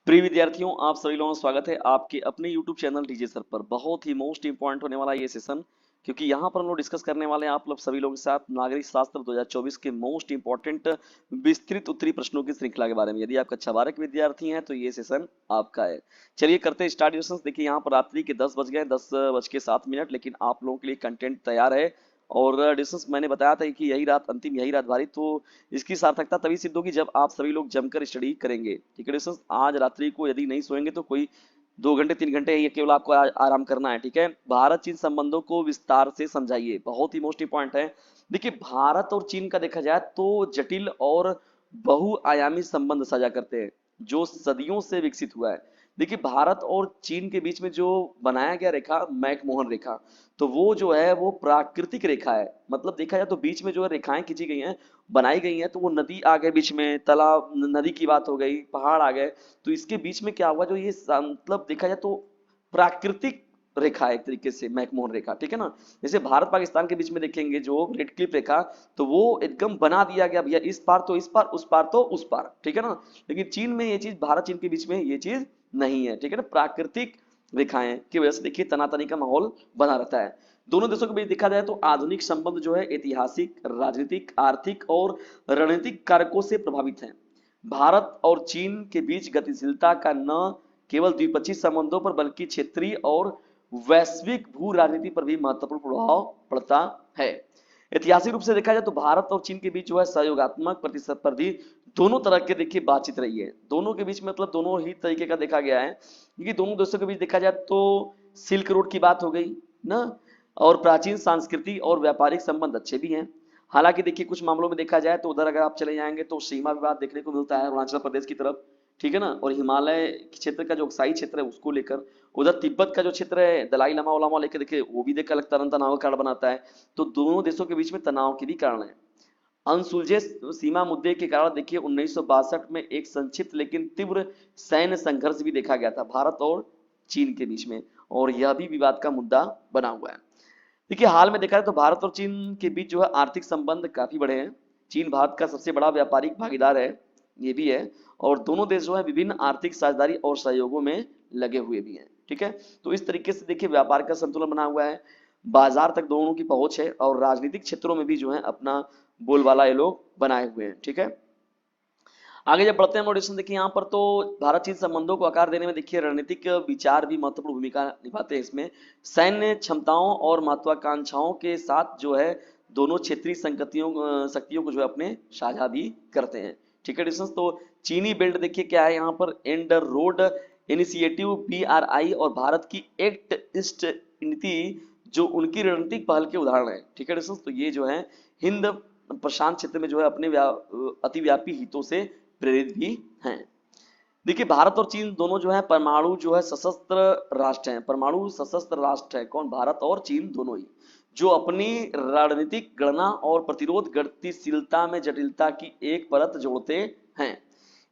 प्रिय विद्यार्थियों, आप सभी लोगों का स्वागत है आपके अपने YouTube चैनल डीजे सर पर। बहुत ही मोस्ट इंपॉर्टेंट होने वाला ये सेशन, क्योंकि यहाँ पर हम लोग डिस्कस करने वाले हैं आप लोग सभी लोगों के साथ नागरिक शास्त्र 2024 के मोस्ट इंपॉर्टेंट विस्तृत उत्तरी प्रश्नों की श्रृंखला के बारे में। यदि आप कक्षा 12 के विद्यार्थी हैं तो ये सेशन आपका है। चलिए करते हैं स्टार्ट क्वेश्चन। देखिए यहाँ पर रात्रि के 10 बज गए, 10:07, लेकिन आप लोगों के लिए कंटेंट तैयार है। और डिस्टेंस मैंने बताया था कि यही रात अंतिम, यही रात भारी, तो इसकी सार्थकता तभी सिद्ध होगी जब आप सभी लोग जमकर स्टडी करेंगे। ठीक है दोस्तों, आज रात्रि को यदि नहीं सोएंगे तो कोई 2 घंटे 3 घंटे ये केवल आपको आराम करना है। ठीक है, भारत चीन संबंधों को विस्तार से समझाइए, बहुत ही मोस्ट इंपॉर्टेंट है। देखिए भारत और चीन का देखा जाए तो जटिल और बहुआयामी संबंध साझा करते हैं जो सदियों से विकसित हुआ है। देखिए भारत और चीन के बीच में जो बनाया गया रेखा मैकमोहन रेखा, तो वो जो है वो प्राकृतिक रेखा है। मतलब देखा जाए तो बीच में जो है रेखाएं खींची गई हैं, बनाई गई हैं, तो वो नदी आ गए बीच में, तालाब, नदी की बात हो गई, पहाड़ आ गए, तो इसके बीच में क्या हुआ जो ये मतलब देखा जाए तो प्राकृतिक रेखा है एक तरीके से मैकमोहन रेखा। ठीक है ना, जैसे भारत पाकिस्तान के बीच में देखेंगे जो रेड क्लिफ रेखा, तो वो एकदम बना दिया गया भैया, इस पार तो इस पार, उस पार तो उस पार। ठीक है ना, लेकिन चीन में ये चीज, भारत चीन के बीच में ये चीज नहीं है। ठीक है ना, प्राकृतिक रेखाएं की वजह से देखिए तनातनी का माहौल बना रहता है। दोनों देशों के बीच देखा जाए तो आधुनिक संबंध जो है ऐतिहासिक, राजनीतिक, आर्थिक और रणनीतिक कारकों से प्रभावित है। भारत और चीन के बीच गतिशीलता का न केवल द्विपक्षीय संबंधों पर बल्कि क्षेत्रीय और वैश्विक भू राजनीति पर भी महत्वपूर्ण प्रभाव पड़ता है। ऐतिहासिक रूप से देखा जाए तो भारत और चीन के बीच जो है सहयोगात्मक, प्रतिस्पर्धी दोनों तरह के देखिए बातचीत रही है। दोनों के बीच मतलब दोनों ही तरीके का देखा गया है, क्योंकि दोनों देशों के बीच देखा जाए तो सिल्क रोड की बात हो गई ना, और प्राचीन सांस्कृतिक और व्यापारिक संबंध अच्छे भी हैं। हालांकि देखिए कुछ मामलों में देखा जाए तो उधर अगर आप चले जाएंगे तो सीमा विवाद देखने को मिलता है अरुणाचल प्रदेश की तरफ। ठीक है ना, और हिमालय क्षेत्र का जो अक्साई क्षेत्र है उसको लेकर, उधर तिब्बत का जो क्षेत्र है दलाई लामा उलामा लेकर देखिए वो भी देखकर लगता है तनाव का कारण बनाता है। तो दोनों देशों के बीच में तनाव के भी कारण है। अनसुलझे सीमा मुद्दे के कारण देखिए 1962 में एक संक्षिप्त लेकिन तीव्र सैन्य संघर्ष भी देखा गया था भारत और चीन के बीच में, और यह भी विवाद का मुद्दा बना हुआ है। देखिए हाल में देखा जाए तो भारत और चीन के बीच जो है आर्थिक संबंध काफी बड़े हैं। चीन भारत का सबसे बड़ा व्यापारिक भागीदार है, ये भी है, और दोनों देश जो है विभिन्न आर्थिक साझेदारी और सहयोगों में लगे हुए भी हैं। ठीक है, तो इस तरीके से देखिए व्यापार का संतुलन बना हुआ है, बाजार तक दोनों की पहुंच है, और राजनीतिक क्षेत्रों में भी जो है अपना बोलबाला ये लोग बनाए हुए हैं। ठीक है, आगे जब बढ़ते हैं नोटिशन, देखिए यहाँ पर तो भारत चीन संबंधों को आकार देने में देखिए रणनीतिक विचार भी महत्वपूर्ण भूमिका निभाते हैं। इसमें सैन्य क्षमताओं और महत्वाकांक्षाओं के साथ जो है दोनों क्षेत्रीय संगतियों शक्तियों को जो है अपने साझा भी करते हैं। ठीक है डिस्टेंस, तो चीनी बेल्ट देखिए क्या है यहाँ पर, एंड रोड इनिशिएटिव BRI और भारत की एक्ट ईस्ट नीति जो उनकी रणनीतिक पहल के उदाहरण है। ठीक है डिस्टेंस, तो ये जो है हिंद प्रशांत क्षेत्र में जो है अपने अतिव्यापी हितों से प्रेरित भी हैं। देखिए भारत और चीन दोनों जो है परमाणु जो है सशस्त्र राष्ट्र हैं। परमाणु सशस्त्र राष्ट्र है कौन? भारत और चीन दोनों ही, जो अपनी रणनीतिक गणना और प्रतिरोध गतिशीलता में जटिलता की एक परत जोड़ते हैं।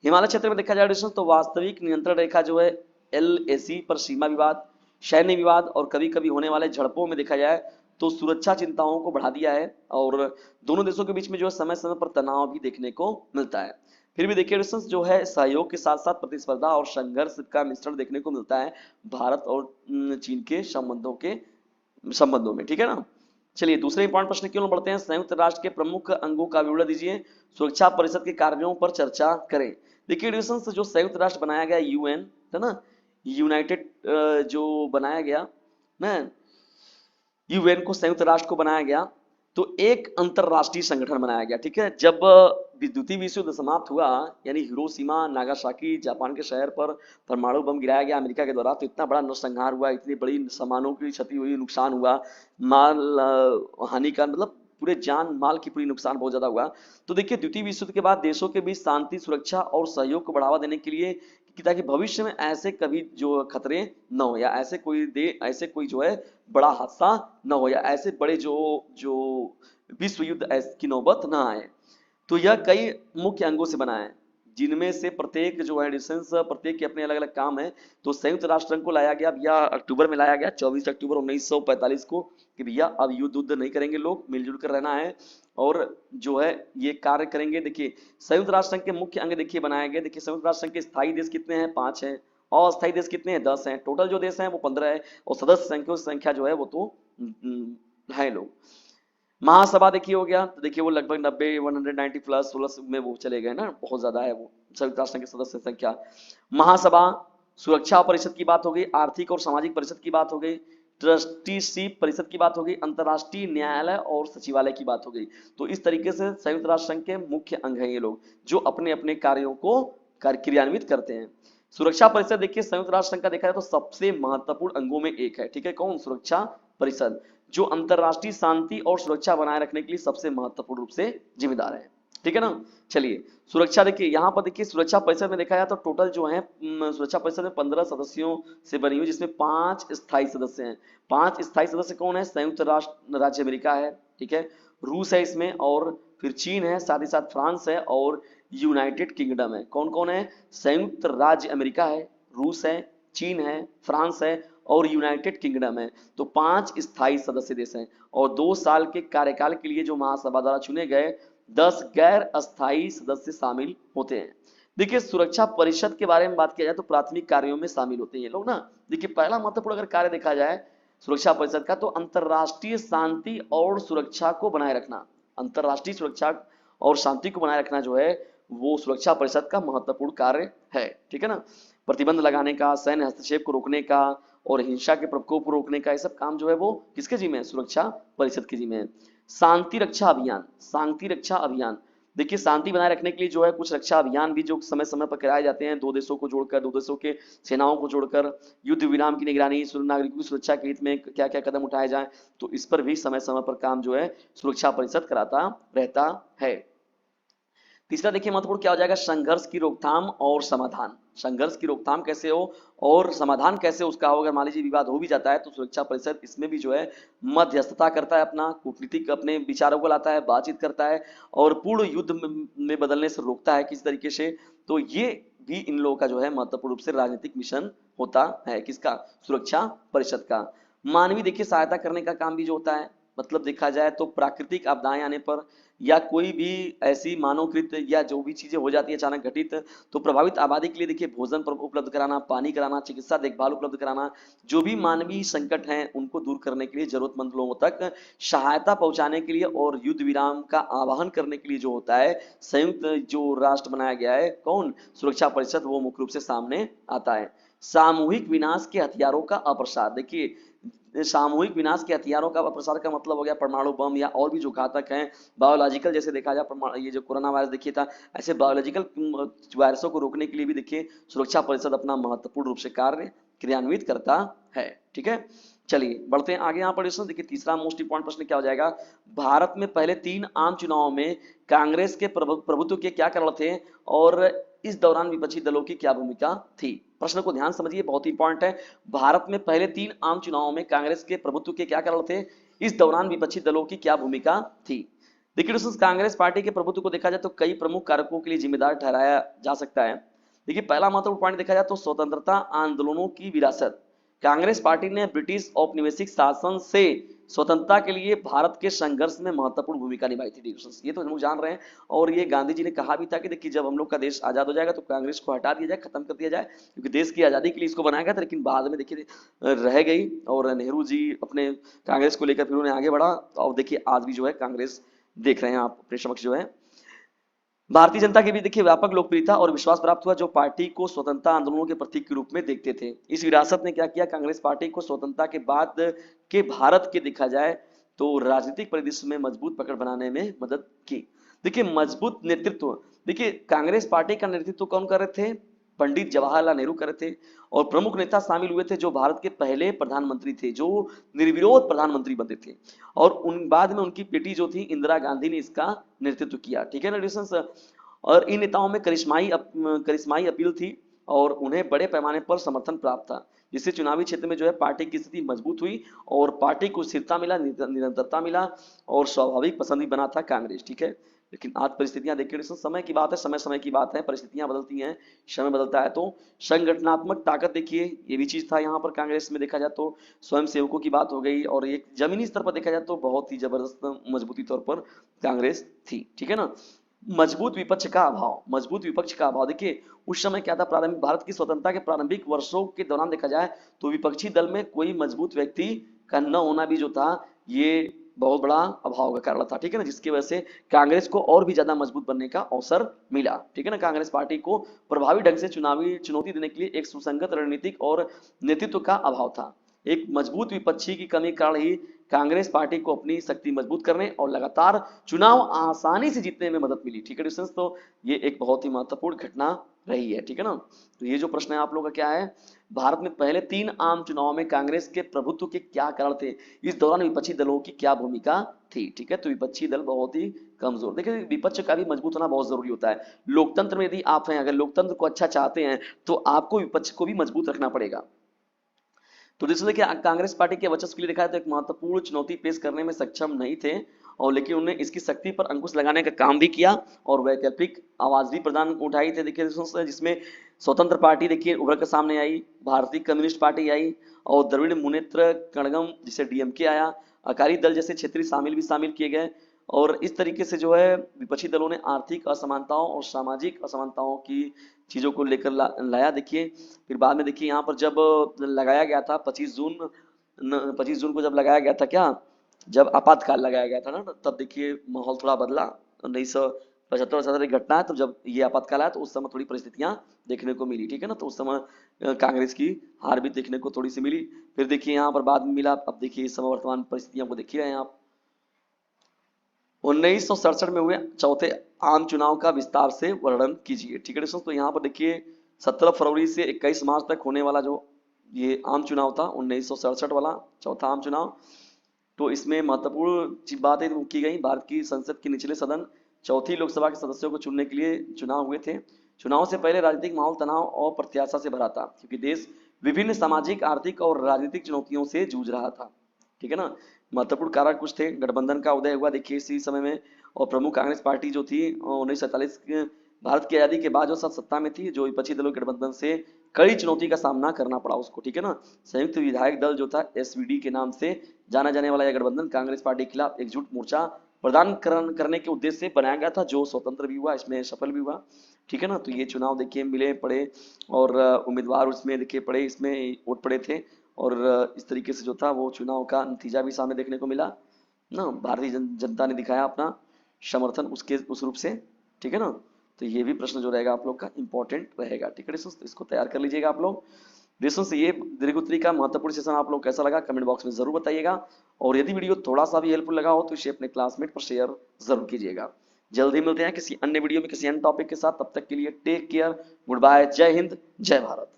हिमालय क्षेत्र में देखा जाए तो वास्तविक नियंत्रण रेखा जो है LAC पर सीमा विवाद, सैन्य विवाद और कभी कभी होने वाले झड़पों में देखा जाए तो सुरक्षा चिंताओं को बढ़ा दिया है, और दोनों देशों के बीच में जो है समय समय पर तनाव भी देखने को मिलता है। फिर भी देखिए डिस्टेंस जो है सहयोग के साथ साथ प्रतिस्पर्धा और संघर्ष का मिश्रण देखने को मिलता है भारत और चीन के संबंधों में। ठीक है ना, चलिए दूसरे इंपॉर्टेंट प्रश्न की ओर बढ़ते हैं। संयुक्त राष्ट्र के प्रमुख अंगों का विवरण दीजिए, सुरक्षा परिषद के कार्यों पर चर्चा करें। देखिए डिस्टेंस जो संयुक्त राष्ट्र बनाया गया UN है ना, यूनाइटेड जो बनाया गया ना, UN को, संयुक्त राष्ट्र को बनाया गया, तो एक अंतरराष्ट्रीय संगठन बनाया गया। ठीक है, जब द्वितीय विश्व युद्ध समाप्त हुआ, यानी हिरोशिमा नागासाकी जापान के शहर पर परमाणु बम गिराया गया अमेरिका के द्वारा, तो इतना बड़ा नरसंहार हुआ, इतनी बड़ी सामानों की क्षति हुई, नुकसान हुआ, माल हानि का मतलब पूरे जान माल की पूरी नुकसान बहुत ज्यादा हुआ। तो देखिए द्वितीय विश्व युद्ध के बाद देशों के बीच शांति, सुरक्षा और सहयोग को बढ़ावा देने के लिए कि ताकि भविष्य में ऐसे कभी जो खतरे न हो, या ऐसे कोई जो है बड़ा हादसा न हो, या ऐसे बड़े जो जो विश्व युद्ध की नौबत न आए, तो यह कई मुख्य अंगों से बना है। जिनमें से प्रत्येक जो है डिस्टेंस प्रत्येक के अपने अलग अलग काम है। तो संयुक्त राष्ट्र संघ को लाया गया भैया, अक्टूबर में लाया गया 24 अक्टूबर 1945 को, कि भैया अब युद्ध उद्ध नहीं करेंगे, लोग मिलजुल कर रहना है और जो है ये कार्य करेंगे। देखिए संयुक्त राष्ट्र संघ के मुख्य अंग देखिए बनाए गए। देखिए संयुक्त राष्ट्र संघ के स्थायी देश कितने हैं, 5 हैं, और अस्थायी देश कितने हैं, 10 हैं। टोटल जो देश हैं वो 15 है, और सदस्य संख्या जो है वो तो है लोग। महासभा देखिए हो गया, तो देखिए वो लगभग 90 190 प्लस में वो चले गए ना, बहुत ज्यादा है वो संयुक्त राष्ट्र संघ की सदस्य संख्या। महासभा, सुरक्षा परिषद की बात हो गई, आर्थिक और सामाजिक परिषद की बात हो गई, ट्रस्टीशिप परिषद की बात हो गई, अंतर्राष्ट्रीय न्यायालय और सचिवालय की बात हो गई। तो इस तरीके से संयुक्त राष्ट्र संघ के मुख्य अंग हैं ये लोग, जो अपने अपने कार्यों को क्रियान्वित करते हैं। सुरक्षा परिषद देखिए संयुक्त राष्ट्र संघ का देखा जाए तो सबसे महत्वपूर्ण अंगों में एक है, ठीक है, कौन, सुरक्षा परिषद, जो अंतरराष्ट्रीय शांति और सुरक्षा बनाए रखने के लिए सबसे महत्वपूर्ण रूप से जिम्मेदार है, ठीक है ना। चलिए सुरक्षा देखिए, यहाँ पर देखिए सुरक्षा परिषद में देखा जाए तो टोटल जो है सुरक्षा परिषद में 15 सदस्यों से बनी हुई, जिसमें 5 स्थायी सदस्य हैं। 5 स्थायी सदस्य कौन है, संयुक्त राष्ट्र राज्य अमेरिका है, ठीक है, रूस है इसमें, और फिर चीन है, साथ ही साथ फ्रांस है और यूनाइटेड किंगडम है। कौन कौन है, संयुक्त राज्य अमेरिका है, रूस है, चीन है, फ्रांस है और यूनाइटेड किंगडम है। तो 5 स्थायी सदस्य देश हैं, और 2 साल के कार्यकाल के लिए जो महासभा द्वारा चुने गए 10 गैर अस्थायी सदस्य शामिल होते हैं। देखिए सुरक्षा परिषद के बारे में बात किया जाए तो प्राथमिक कार्यों में शामिल होते हैं ये लोग ना। देखिए पहला महत्वपूर्ण अगर कार्य देखा जाए सुरक्षा परिषद का, तो अंतरराष्ट्रीय शांति और सुरक्षा को बनाए रखना, अंतरराष्ट्रीय सुरक्षा और शांति को बनाए रखना जो है वो सुरक्षा परिषद का महत्वपूर्ण कार्य है, ठीक है ना। प्रतिबंध लगाने का, सैन्य हस्तक्षेप को रोकने का और हिंसा के प्रकोप को रोकने का, ये सब काम जो है वो किसके जिम्मे है, सुरक्षा परिषद के जिम्मे है। शांति रक्षा अभियान, शांति रक्षा अभियान, देखिए शांति बनाए रखने के लिए जो है कुछ रक्षा अभियान भी जो समय समय पर कराए जाते हैं, दो देशों को जोड़कर, दो देशों के सेनाओं को जोड़कर, युद्ध विराम की निगरानी, नागरिकों की सुरक्षा के हित में क्या क्या कदम उठाए जाए, तो इस पर भी समय समय पर काम जो है सुरक्षा परिषद कराता रहता है। तीसरा देखिए महत्वपूर्ण क्या हो जाएगा, संघर्ष की रोकथाम और समाधान। संघर्ष की रोकथाम कैसे हो और समाधान कैसे उसका हो, अगर मान लीजिए विवाद हो भी जाता है तो सुरक्षा परिषद इसमें भी जो है मध्यस्थता करता है, अपना कूटनीतिक अपने विचारों को लाता है, बातचीत करता है और पूर्ण युद्ध में बदलने से रोकता है किसी तरीके से। तो ये भी इन लोगों का जो है महत्वपूर्ण रूप से राजनीतिक मिशन होता है, किसका, सुरक्षा परिषद का। मानवीय देखिए सहायता करने का काम भी जो होता है, मतलब देखा जाए तो प्राकृतिक आपदाएं आने पर या कोई भी ऐसी मानवकृत या जो भी चीजें हो जाती है अचानक घटित, तो प्रभावित आबादी के लिए देखिए भोजन उपलब्ध कराना, पानी कराना, चिकित्सा देखभाल उपलब्ध कराना, जो भी मानवीय संकट हैं उनको दूर करने के लिए, जरूरतमंद लोगों तक सहायता पहुंचाने के लिए और युद्ध विराम का आह्वान करने के लिए जो होता है संयुक्त जो राष्ट्र बनाया गया है, कौन, सुरक्षा परिषद, वो मुख्य रूप से सामने आता है। सामूहिक विनाश के हथियारों का अप्रसार, देखिए सामूहिक विनाश के हथियारों का प्रसार का मतलब हो गया परमाणु बम या और भी जो घातक हैं, बायोलॉजिकल, जैसे देखा जाए ये जो कोरोना वायरस देखिए था, ऐसे बायोलॉजिकल वायरसों को रोकने के लिए भी देखिए सुरक्षा परिषद अपना महत्वपूर्ण रूप से कार्य क्रियान्वित करता है, ठीक है। चलिए बढ़ते हैं आगे, यहाँ पर देखिए तीसरा मोस्ट इंपॉर्टेंट प्रश्न क्या हो जाएगा, भारत में पहले 3 आम चुनावों में कांग्रेस के प्रभुत्व के क्या कारण थे और इस दौरान विपक्षी दलों की क्या भूमिका थी। प्रश्न को ध्यान समझिए, बहुत ही इंपॉर्टेंट है। भारत में पहले 3 आम चुनावों में कांग्रेस के प्रभुत्व के क्या कारण थे, इस दौरान विपक्षी दलों की क्या भूमिका थी। देखिए दोस्तों कांग्रेस पार्टी के प्रभुत्व को देखा जाए तो कई प्रमुख कारकों के लिए जिम्मेदार ठहराया जा सकता है। देखिए पहला महत्वपूर्ण पॉइंट देखा जाए तो स्वतंत्रता आंदोलनों की विरासत, कांग्रेस पार्टी ने ब्रिटिश औपनिवेशिक शासन से स्वतंत्रता के लिए भारत के संघर्ष में महत्वपूर्ण भूमिका निभाई थी। ये तो हम लोग जान रहे हैं, और ये गांधी जी ने कहा भी था कि देखिए जब हम लोग का देश आजाद हो जाएगा तो कांग्रेस को हटा दिया जाए, खत्म कर दिया जाए, क्योंकि देश की आजादी के लिए इसको बनाया गया था, लेकिन बाद में देखिए रह गई और नेहरू जी अपने कांग्रेस को लेकर फिर उन्हें आगे बढ़ा, और देखिए आज भी जो है कांग्रेस देख रहे हैं आप अपने समक्ष जो है। भारतीय जनता के भी देखिए व्यापक लोकप्रियता और विश्वास प्राप्त हुआ, जो पार्टी को स्वतंत्रता आंदोलनों के प्रतीक के रूप में देखते थे। इस विरासत ने क्या किया, कांग्रेस पार्टी को स्वतंत्रता के बाद के भारत के देखा जाए तो राजनीतिक परिदृश्य में मजबूत पकड़ बनाने में मदद की। देखिए मजबूत नेतृत्व, देखिए कांग्रेस पार्टी का नेतृत्व कौन कर रहे थे, पंडित जवाहरलाल नेहरू कर रहे थे, और प्रमुख नेता शामिल हुए थे जो भारत के पहले प्रधानमंत्री थे, जो निर्विरोध प्रधानमंत्री बने थे, और उन बाद में उनकी बेटी जो थी इंदिरा गांधी ने इसका नेतृत्व किया, ठीक है ना डिस्टेंस। और इन नेताओं में करिश्माई अपील थी और उन्हें बड़े पैमाने पर समर्थन प्राप्त था, जिससे चुनावी क्षेत्र में जो है पार्टी की स्थिति मजबूत हुई और पार्टी को स्थिरता मिला, निरंतरता मिला और स्वाभाविक पसंद भी बना था कांग्रेस, ठीक है। लेकिन आज परिस्थितियां देखिए, समय की बात है, समय समय की बात है, परिस्थितियां बदलती हैं, समय बदलता है, तो संगठनात्मक ताकत देखिए ये भी चीज था यहाँ पर कांग्रेस में देखा जाए तो। स्वयं सेवकों की बात हो गई, और एक जमीनी स्तर पर देखा जाए तो बहुत ही जबरदस्त मजबूती तौर पर कांग्रेस थी, ठीक है ना। मजबूत विपक्ष का अभाव, मजबूत विपक्ष का अभाव देखिए उस समय क्या था, प्रारंभिक भारत की स्वतंत्रता के प्रारंभिक वर्षों के दौरान देखा जाए तो विपक्षी दल में कोई मजबूत व्यक्ति का न होना भी जो था ये बहुत बड़ा अभाव का कारण था, ठीक है ना, जिसकी वजह से कांग्रेस को और भी ज्यादा मजबूत बनने का अवसर मिला, ठीक है ना। कांग्रेस पार्टी को प्रभावी ढंग से चुनावी चुनौती देने के लिए एक सुसंगत रणनीतिक और नेतृत्व का अभाव था। एक मजबूत विपक्षी की कमी के कारण ही कांग्रेस पार्टी को अपनी शक्ति मजबूत करने और लगातार चुनाव आसानी से जीतने में मदद मिली, ठीक है डिस्टेंस। तो ये एक बहुत ही महत्वपूर्ण घटना रही है, ठीक है ना। तो ये जो प्रश्न है आप लोगों का क्या है, भारत में पहले 3 आम चुनावों में कांग्रेस के प्रभुत्व के क्या कारण थे, इस दौरान विपक्षी दलों की क्या भूमिका थी, ठीक है। तो विपक्षी दल बहुत ही कमजोर, देखिए विपक्ष का भी मजबूत होना बहुत जरूरी होता है। लोकतंत्र में यदि आप हैं, अगर लोकतंत्र को अच्छा चाहते हैं तो आपको विपक्ष को भी मजबूत रखना पड़ेगा। तो जिससे देखिए कांग्रेस पार्टी के वर्चस्व के लिए देखा है तो एक महत्वपूर्ण चुनौती पेश करने में सक्षम नहीं थे, और लेकिन उन्होंने इसकी शक्ति पर अंकुश लगाने का काम भी किया और वैकल्पिक आवाज भी प्रदान उठाई थे, देखिए जिसमें स्वतंत्र पार्टी देखिए उभर कर सामने आई, भारतीय कम्युनिस्ट पार्टी आई, और द्रविड़ मुनेत्र कड़गम जिसे डीएमके आया, अकाली दल जैसे क्षेत्रीय शामिल किए गए। और इस तरीके से जो है विपक्षी दलों ने आर्थिक असमानताओं और सामाजिक असमानताओं की चीजों को लेकर लाया देखिए। फिर बाद में देखिए यहाँ पर जब लगाया गया था 25 जून को जब लगाया गया था क्या, जब आपातकाल लगाया गया था ना, तब देखिए माहौल थोड़ा बदला। 1975 की घटना है, तो जब ये आपातकाल आया तो उस समय थोड़ी परिस्थितियां देखने को मिली, ठीक है ना। तो उस समय कांग्रेस की हार भी देखने को थोड़ी सी मिली। फिर देखिए यहाँ पर बाद में मिला, अब देखिए इस समय वर्तमान परिस्थितियों को देखिए रहे हैं आप। 1967 में हुए चौथे आम चुनाव का विस्तार से वर्णन कीजिए, ठीक है दोस्तों। तो यहाँ पर देखिए 17 फरवरी से 21 मार्च तक होने वाला जो ये आम चुनाव था 1967 वाला चौथा आम चुनाव, तो इसमें महत्वपूर्ण बातें की गई। भारत की संसद के निचले सदन चौथी लोकसभा के सदस्यों को चुनने के लिए चुनाव हुए थे। चुनाव से पहले राजनीतिक माहौल तनाव और प्रत्याशा से भरा था, क्योंकि देश विभिन्न सामाजिक, आर्थिक और राजनीतिक चुनौतियों से जूझ रहा था, ठीक है ना। महत्वपूर्ण कारक कुछ थे, गठबंधन का उदय हुआ देखिए इसी समय में, और प्रमुख कांग्रेस पार्टी जो थी 1947 के भारत की आजादी के बाद जो सत्ता में थी, जो विपक्षी दलों के गठबंधन से कड़ी चुनौती का सामना करना पड़ा उसको, ठीक है ना। संयुक्त विधायक दल जो था एसवीडी के नाम से जाना जाने वाला यह गठबंधन कांग्रेस पार्टी के खिलाफ एकजुट मोर्चा प्रदान करने के उद्देश्य से बनाया गया था, जो स्वतंत्र भी हुआ, इसमें सफल भी हुआ, ठीक है ना। तो ये चुनाव देखिए मिले पड़े, और उम्मीदवार उसमें देखिए पड़े, इसमें वोट पड़े थे, और इस तरीके से जो था वो चुनाव का नतीजा भी सामने देखने को मिला ना। भारतीय जनता ने दिखाया अपना समर्थन उसके उस रूप से, ठीक है ना। तो ये भी प्रश्न जो रहेगा आप लोग का इंपॉर्टेंट रहेगा, ठीक है दोस्तों, इसको तैयार कर लीजिएगा आप लोग। दोस्तों से ये दीर्घ उत्तरी का महत्वपूर्ण सेशन आप लोग कैसा लगा कमेंट बॉक्स में जरूर बताइएगा, और यदि वीडियो थोड़ा सा भी हेल्पफुल लगा हो तो इसे अपने क्लासमेट पर शेयर जरूर कीजिएगा। जल्दी मिलते हैं किसी अन्य वीडियो में किसी अन्य टॉपिक के साथ, तब तक के लिए टेक केयर, गुड बाय, जय हिंद, जय भारत।